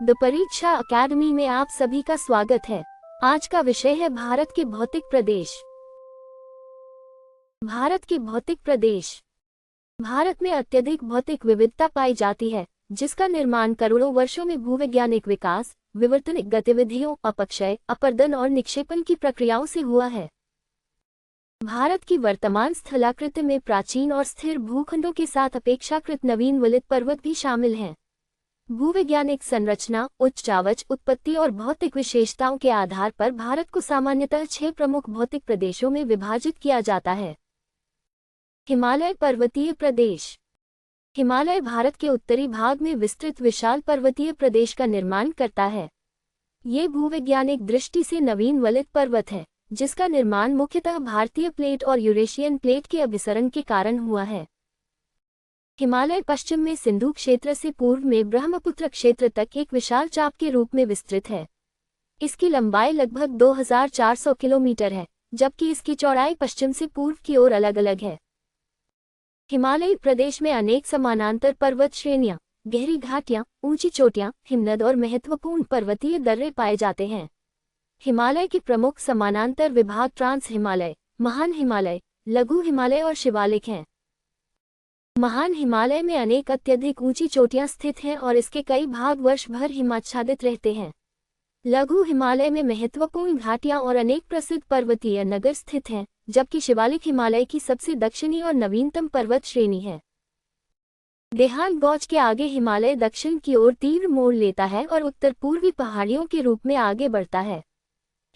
The परीक्षा academy में आप सभी का स्वागत है। आज का विषय है भारत के भौतिक प्रदेश। भारत के भौतिक प्रदेश। भारत में अत्यधिक भौतिक विविधता पाई जाती है, जिसका निर्माण करोड़ों वर्षों में भूवैज्ञानिक विकास, विवर्तनिक गतिविधियों, अपक्षय, अपर्दन और निक्षेपण की प्रक्रियाओं से हुआ है। भारत की वर्तमान स्थलाकृति में प्राचीन और स्थिर भूखंडों के साथ अपेक्षाकृत नवीन वलित पर्वत भी शामिल हैं। भूवैज्ञानिक संरचना, उच्चावच, उत्पत्ति और भौतिक विशेषताओं के आधार पर भारत को सामान्यतः 6 प्रमुख भौतिक प्रदेशों में विभाजित किया जाता है। हिमालय पर्वतीय प्रदेश। हिमालय भारत के उत्तरी भाग में विस्तृत विशाल पर्वतीय प्रदेश का निर्माण करता है। ये भूवैज्ञानिक दृष्टि से नवीन वलित पर्वत है, जिसका निर्माण मुख्यतः भारतीय प्लेट और यूरेशियन प्लेट के अभिसरण के कारण हुआ है। हिमालय पश्चिम में सिंधु क्षेत्र से पूर्व में ब्रह्मपुत्र क्षेत्र तक एक विशाल चाप के रूप में विस्तृत है। इसकी लंबाई लगभग 2400 किलोमीटर है, जबकि इसकी चौड़ाई पश्चिम से पूर्व की ओर अलग अलग है। हिमालयी प्रदेश में अनेक समानांतर पर्वत श्रेणियां, गहरी घाटियां, ऊंची चोटियां, हिमनद और महत्वपूर्ण पर्वतीय दर्रे पाए जाते हैं। हिमालय के प्रमुख समानांतर विभाग ट्रांस हिमालय, महान हिमालय, लघु हिमालय और शिवालिक हैं। महान हिमालय में अनेक अत्यधिक ऊंची चोटियां स्थित हैं और इसके कई भाग वर्ष भर हिमाच्छादित रहते हैं। लघु हिमालय में महत्वपूर्ण घाटियां और अनेक प्रसिद्ध पर्वतीय नगर स्थित हैं, जबकि शिवालिक हिमालय की सबसे दक्षिणी और नवीनतम पर्वत श्रेणी है। देहात गौज के आगे हिमालय दक्षिण की ओर तीव्र मोड़ लेता है और उत्तर पूर्वी पहाड़ियों के रूप में आगे बढ़ता है।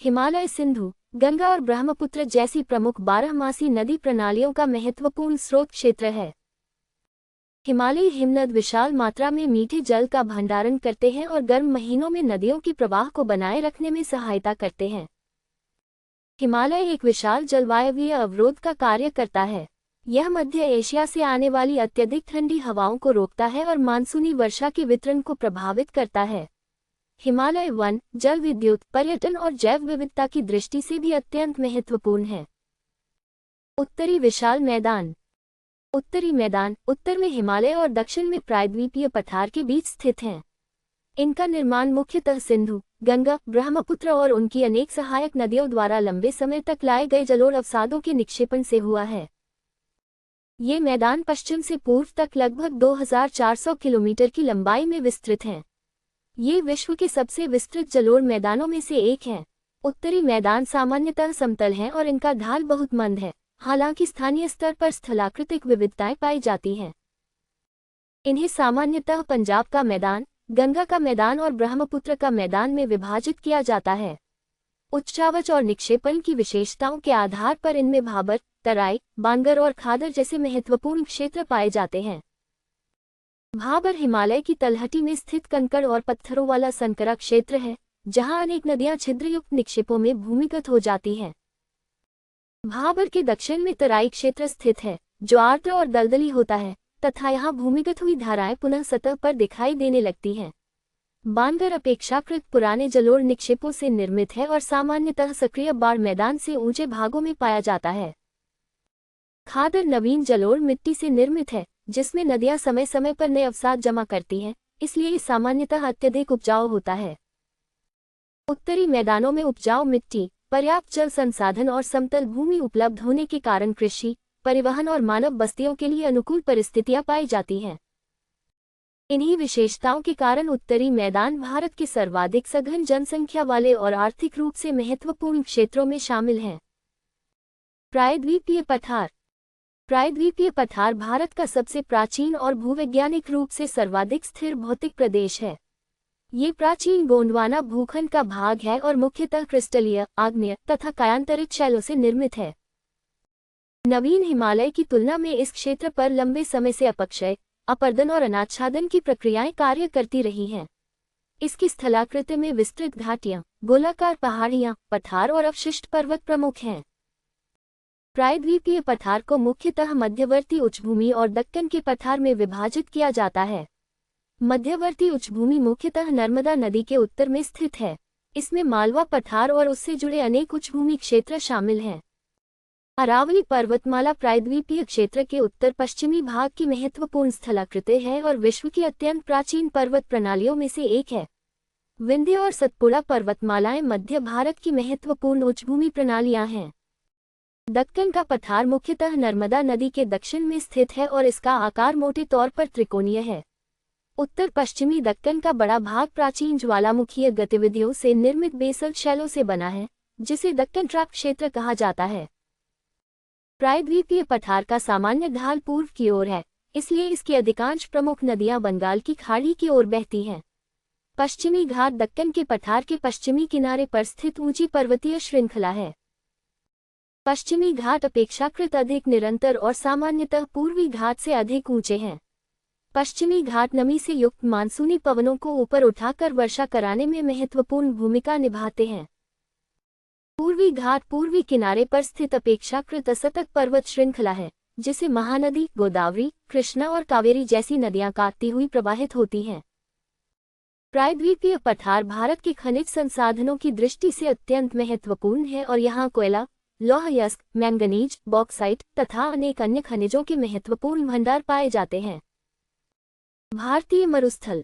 हिमालय सिंधु, गंगा और ब्रह्मपुत्र जैसी प्रमुख बारहमासी नदी प्रणालियों का महत्वपूर्ण स्रोत क्षेत्र है। हिमालयी हिमनद विशाल मात्रा में मीठे जल का भंडारण करते हैं और गर्म महीनों में नदियों के प्रवाह को बनाए रखने में सहायता करते हैं। हिमालय एक विशाल जलवायवीय अवरोध का कार्य करता है। यह मध्य एशिया से आने वाली अत्यधिक ठंडी हवाओं को रोकता है और मानसूनी वर्षा के वितरण को प्रभावित करता है। हिमालय वन, जल विद्युत, पर्यटन और जैव विविधता की दृष्टि से भी अत्यंत महत्वपूर्ण है। उत्तरी विशाल मैदान। उत्तरी मैदान उत्तर में हिमालय और दक्षिण में प्रायद्वीपीय पठार के बीच स्थित हैं। इनका निर्माण मुख्यतः सिंधु, गंगा, ब्रह्मपुत्र और उनकी अनेक सहायक नदियों द्वारा लंबे समय तक लाए गए जलोढ़ अवसादों के निक्षेपण से हुआ है। ये मैदान पश्चिम से पूर्व तक लगभग 2400 किलोमीटर की लंबाई में विस्तृत हैं। ये विश्व के सबसे विस्तृत जलोढ़ मैदानों में से एक हैं। उत्तरी मैदान सामान्यतः समतल हैं और इनका ढाल बहुत मंद है, हालांकि स्थानीय स्तर पर स्थलाकृतिक विविधताएं पाई जाती हैं। इन्हें सामान्यतः पंजाब का मैदान, गंगा का मैदान और ब्रह्मपुत्र का मैदान में विभाजित किया जाता है। उच्चावच और निक्षेपण की विशेषताओं के आधार पर इनमें भाबर, तराई, बांगर और खादर जैसे महत्वपूर्ण क्षेत्र पाए जाते हैं। भाबर हिमालय की तलहटी में स्थित कंकड़ और पत्थरों वाला संकरा क्षेत्र है, जहां अनेक नदियां छिद्रयुक्त निक्षेपों में भूमिगत हो जाती हैं। भाबर के दक्षिण में तराई क्षेत्र स्थित है, जो आर्द्र और दलदली होता है तथा यहाँ भूमिगत हुई धाराएं पुनः सतह पर दिखाई देने लगती हैं। बांगर अपेक्षाकृत पुराने जलोढ़ निक्षेपों से निर्मित है और सामान्यतः सक्रिय बाढ़ मैदान से ऊंचे भागों में पाया जाता है। खादर नवीन जलोढ़ मिट्टी से निर्मित है, जिसमें नदियां समय समय पर नए अवसाद जमा करती हैं, इसलिए ये सामान्यतः अत्यधिक उपजाऊ होता है। उत्तरी मैदानों में उपजाऊ मिट्टी, पर्याप्त जल संसाधन और समतल भूमि उपलब्ध होने के कारण कृषि, परिवहन और मानव बस्तियों के लिए अनुकूल परिस्थितियां पाई जाती हैं। इन्हीं विशेषताओं के कारण उत्तरी मैदान भारत के सर्वाधिक सघन जनसंख्या वाले और आर्थिक रूप से महत्वपूर्ण क्षेत्रों में शामिल हैं। प्रायद्वीपीय पठार। प्रायद्वीपीय पठार भारत का सबसे प्राचीन और भूवैज्ञानिक रूप से सर्वाधिक स्थिर भौतिक प्रदेश है। ये प्राचीन गोंडवाना भूखंड का भाग है और मुख्यतः क्रिस्टलीय, आग्नेय तथा कायांतरित शैलों से निर्मित है। नवीन हिमालय की तुलना में इस क्षेत्र पर लंबे समय से अपक्षय, अपर्दन और अनाच्छादन की प्रक्रियाएं कार्य करती रही हैं। इसकी स्थलाकृति में विस्तृत घाटियां, गोलाकार पहाड़ियां, पठार और अवशिष्ट पर्वत प्रमुख हैं। प्रायद्वीपीय पठार को मुख्यतः मध्यवर्ती उच्चभूमि और दक्कन के पठार में विभाजित किया जाता है। मध्यवर्ती उच्चभूमि मुख्यतः नर्मदा नदी के उत्तर में स्थित है। इसमें मालवा पठार और उससे जुड़े अनेक उच्चभूमि क्षेत्र शामिल हैं। अरावली पर्वतमाला प्रायद्वीपीय क्षेत्र के उत्तर पश्चिमी भाग की महत्वपूर्ण स्थलाकृति है और विश्व की अत्यंत प्राचीन पर्वत प्रणालियों में से एक है। विंध्य और सतपुड़ा पर्वतमालाएं मध्य भारत की महत्वपूर्ण उच्चभूमि प्रणालियां हैं। दक्कन का पठार मुख्यतः नर्मदा नदी के दक्षिण में स्थित है और इसका आकार मोटे तौर पर त्रिकोणीय है। उत्तर पश्चिमी दक्कन का बड़ा भाग प्राचीन ज्वालामुखीय गतिविधियों से निर्मित बेसल्ट शैलों से बना है, जिसे दक्कन ट्रैप क्षेत्र कहा जाता है। प्रायद्वीपीय पठार का सामान्य ढाल पूर्व की ओर है, इसलिए इसकी अधिकांश प्रमुख नदियां बंगाल की खाड़ी की ओर बहती हैं। पश्चिमी घाट दक्कन के पठार के पश्चिमी किनारे पर स्थित ऊंची पर्वतीय श्रृंखला है। पश्चिमी घाट अपेक्षाकृत अधिक निरंतर और सामान्यतः पूर्वी घाट से अधिक ऊंचे हैं। पश्चिमी घाट नमी से युक्त मानसूनी पवनों को ऊपर उठाकर वर्षा कराने में महत्वपूर्ण भूमिका निभाते हैं। पूर्वी घाट पूर्वी किनारे पर स्थित अपेक्षाकृत असतत पर्वत श्रृंखला है, जिसे महानदी, गोदावरी, कृष्णा और कावेरी जैसी नदियां काटती हुई प्रवाहित होती हैं। प्रायद्वीपीय पठार भारत के खनिज संसाधनों की दृष्टि से अत्यंत महत्वपूर्ण है और यहाँ कोयला, लौह अयस्क, मैंगनीज, बॉक्साइट तथा अनेक अन्य खनिजों के महत्वपूर्ण भंडार पाए जाते हैं। भारतीय मरुस्थल।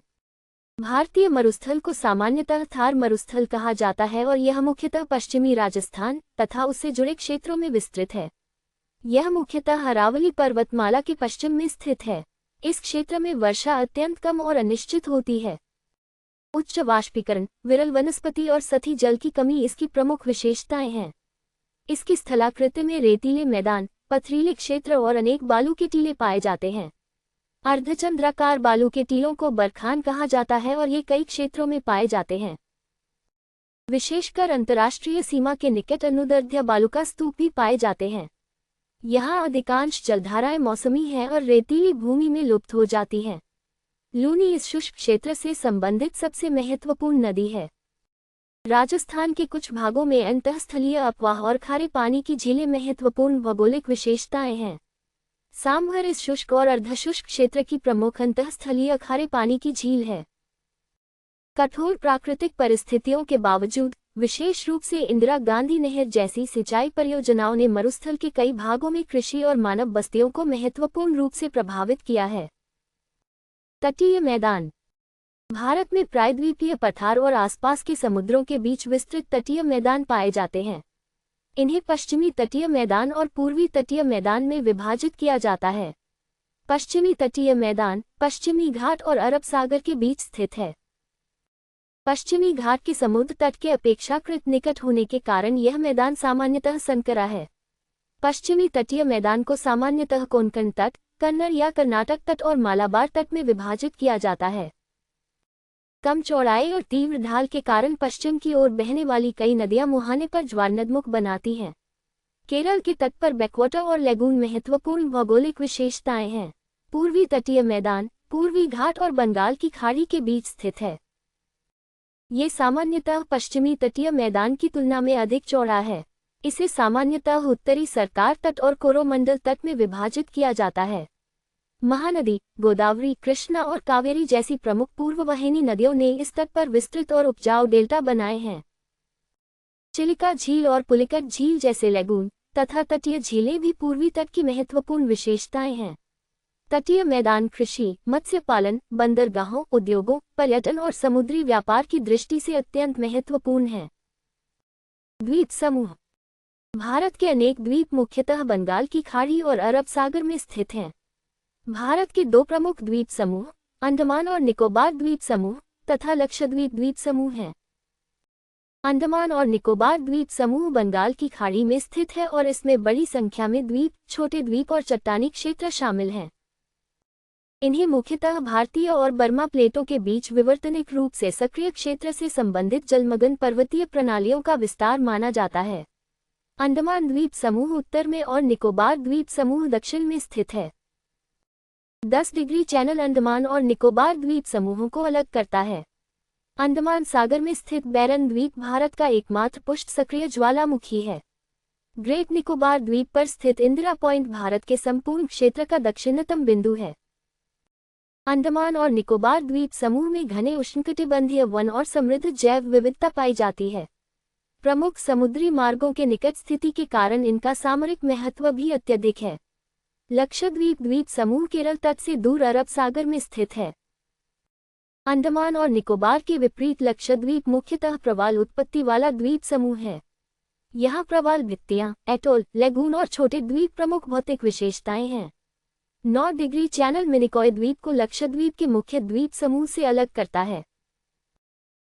भारतीय मरुस्थल को सामान्यतः थार मरुस्थल कहा जाता है और यह मुख्यतः पश्चिमी राजस्थान तथा उससे जुड़े क्षेत्रों में विस्तृत है। यह मुख्यतः अरावली पर्वतमाला के पश्चिम में स्थित है। इस क्षेत्र में वर्षा अत्यंत कम और अनिश्चित होती है। उच्च वाष्पीकरण, विरल वनस्पति और सतही जल की कमी इसकी प्रमुख विशेषताएं हैं। इसकी स्थलाकृति में रेतीले मैदान, पथरीले क्षेत्र और अनेक बालू के टीले पाए जाते हैं। अर्धचंद्राकार बालू के टीलों को बरखान कहा जाता है और ये कई क्षेत्रों में पाए जाते हैं। विशेषकर अंतर्राष्ट्रीय सीमा के निकट अनुदर्ध्य बालुका स्तूप भी पाए जाते हैं। यहाँ अधिकांश जलधाराएं मौसमी हैं और रेतीली भूमि में लुप्त हो जाती हैं। लूनी इस शुष्क क्षेत्र से संबंधित सबसे महत्वपूर्ण नदी है। राजस्थान के कुछ भागों में अंतःस्थलीय अपवाह और खारे पानी की झीलें महत्वपूर्ण भौगोलिक विशेषताएं हैं। सांभर इस शुष्क और अर्धशुष्क क्षेत्र की प्रमुख अंतःस्थलीय खारे पानी की झील है। कठोर प्राकृतिक परिस्थितियों के बावजूद, विशेष रूप से इंदिरा गांधी नहर जैसी सिंचाई परियोजनाओं ने मरुस्थल के कई भागों में कृषि और मानव बस्तियों को महत्वपूर्ण रूप से प्रभावित किया है। तटीय मैदान। भारत में प्रायद्वीपीय पठार और आसपास के समुद्रों के बीच विस्तृत तटीय मैदान पाए जाते हैं। इन्हें पश्चिमी तटीय मैदान और पूर्वी तटीय मैदान में विभाजित किया जाता है। पश्चिमी तटीय मैदान पश्चिमी घाट और अरब सागर के बीच स्थित है। पश्चिमी घाट के समुद्र तट के अपेक्षाकृत निकट होने के कारण यह मैदान सामान्यतः संकरा है। पश्चिमी तटीय मैदान को सामान्यतः कोंकण तट, कन्नड़ या कर्नाटक तट और मालाबार तट में विभाजित किया जाता है। कम चौड़ाई और तीव्र ढाल के कारण पश्चिम की ओर बहने वाली कई नदियां मुहाने पर ज्वारनदमुख बनाती हैं। केरल के तट पर बैकवाटर और लेगून महत्वपूर्ण भौगोलिक विशेषताएं हैं। पूर्वी तटीय मैदान पूर्वी घाट और बंगाल की खाड़ी के बीच स्थित है। ये सामान्यतः पश्चिमी तटीय मैदान की तुलना में अधिक चौड़ा है। इसे सामान्यतः उत्तरी सरकार तट और कोरोमंडल तट में विभाजित किया जाता है। महानदी, गोदावरी, कृष्णा और कावेरी जैसी प्रमुख पूर्ववाहिनी नदियों ने इस तट पर विस्तृत और उपजाऊ डेल्टा बनाए हैं। चिलिका झील और पुलिकट झील जैसे लेगून तथा तटीय झीलें भी पूर्वी तट की महत्वपूर्ण विशेषताएं हैं। तटीय मैदान कृषि, मत्स्य पालन, बंदरगाहों, उद्योगों, पर्यटन और समुद्री व्यापार की दृष्टि से अत्यंत महत्वपूर्ण हैं। द्वीप समूह। भारत के अनेक द्वीप मुख्यतः बंगाल की खाड़ी और अरब सागर में स्थित हैं। भारत के दो प्रमुख द्वीप समूह अंडमान और निकोबार द्वीप समूह तथा लक्षद्वीप द्वीप समूह हैं। अंडमान और निकोबार द्वीप समूह बंगाल की खाड़ी में स्थित है और इसमें बड़ी संख्या में द्वीप, छोटे द्वीप और चट्टानी क्षेत्र शामिल हैं। इन्हें मुख्यतः भारतीय और बर्मा प्लेटों के बीच विवर्तनिक रूप से सक्रिय क्षेत्र से संबंधित जलमग्न पर्वतीय प्रणालियों का विस्तार माना जाता है। अंडमान द्वीप समूह उत्तर में और निकोबार द्वीप समूह दक्षिण में स्थित है। 10 डिग्री चैनल अंडमान और निकोबार द्वीप समूहों को अलग करता है। अंडमान सागर में स्थित बैरन द्वीप भारत का एकमात्र पुष्ट सक्रिय ज्वालामुखी है। ग्रेट निकोबार द्वीप पर स्थित इंदिरा पॉइंट भारत के संपूर्ण क्षेत्र का दक्षिणतम बिंदु है। अंडमान और निकोबार द्वीप समूह में घने उष्णकटिबंधीय वन और समृद्ध जैव विविधता पाई जाती है। प्रमुख समुद्री मार्गों के निकट स्थिति के कारण इनका सामरिक महत्व भी अत्यधिक है। लक्षद्वीप द्वीप समूह केरल तट से दूर अरब सागर में स्थित है। अंडमान और निकोबार के विपरीत लक्षद्वीप मुख्यतः प्रवाल उत्पत्ति वाला द्वीप समूह है। यहाँ प्रवाल भित्तियां, एटोल, लेगून और छोटे द्वीप प्रमुख भौतिक विशेषताएं हैं। 9 डिग्री चैनल मिनिकॉय द्वीप को लक्षद्वीप के मुख्य द्वीप समूह से अलग करता है।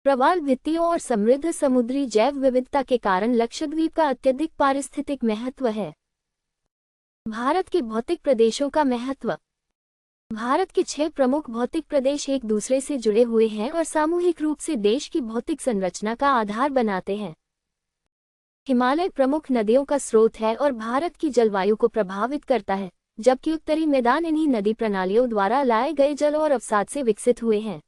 प्रवाल भित्तियों और समृद्ध समुद्री जैव विविधता के कारण लक्षद्वीप का अत्यधिक पारिस्थितिक महत्व है। भारत के भौतिक प्रदेशों का महत्व। भारत के 6 प्रमुख भौतिक प्रदेश एक दूसरे से जुड़े हुए हैं और सामूहिक रूप से देश की भौतिक संरचना का आधार बनाते हैं। हिमालय प्रमुख नदियों का स्रोत है और भारत की जलवायु को प्रभावित करता है, जबकि उत्तरी मैदान इन्हीं नदी प्रणालियों द्वारा लाए गए जल और अवसाद से विकसित हुए हैं।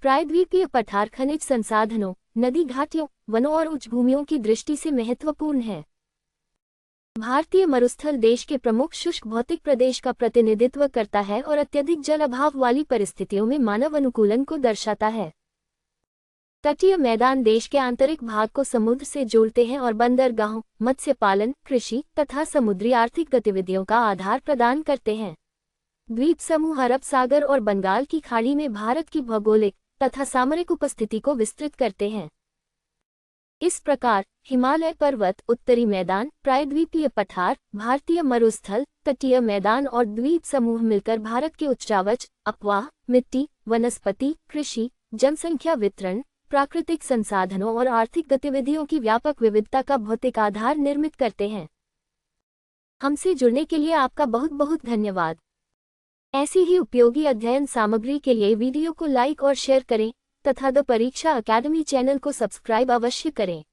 प्रायद्वीपीय पठार खनिज संसाधनों, नदी घाटियों, वनों और उच्च भूमियों की दृष्टि से महत्वपूर्ण है। भारतीय मरुस्थल देश के प्रमुख शुष्क भौतिक प्रदेश का प्रतिनिधित्व करता है और अत्यधिक जल अभाव वाली परिस्थितियों में मानव अनुकूलन को दर्शाता है। तटीय मैदान देश के आंतरिक भाग को समुद्र से जोड़ते हैं और बंदरगाहों, मत्स्य पालन, कृषि तथा समुद्री आर्थिक गतिविधियों का आधार प्रदान करते हैं। द्वीप समूह अरब सागर और बंगाल की खाड़ी में भारत की भौगोलिक तथा सामरिक उपस्थिति को विस्तृत करते हैं। इस प्रकार हिमालय पर्वत, उत्तरी मैदान, प्रायद्वीपीय पठार, भारतीय मरुस्थल, तटीय मैदान और द्वीप समूह मिलकर भारत के उच्चावच, अपवाह, मिट्टी, वनस्पति, कृषि, जनसंख्या वितरण, प्राकृतिक संसाधनों और आर्थिक गतिविधियों की व्यापक विविधता का भौतिक आधार निर्मित करते हैं। हमसे जुड़ने के लिए आपका बहुत बहुत धन्यवाद। ऐसी ही उपयोगी अध्ययन सामग्री के लिए वीडियो को लाइक और शेयर करें तथा द परीक्षा अकेडमी चैनल को सब्सक्राइब अवश्य करें।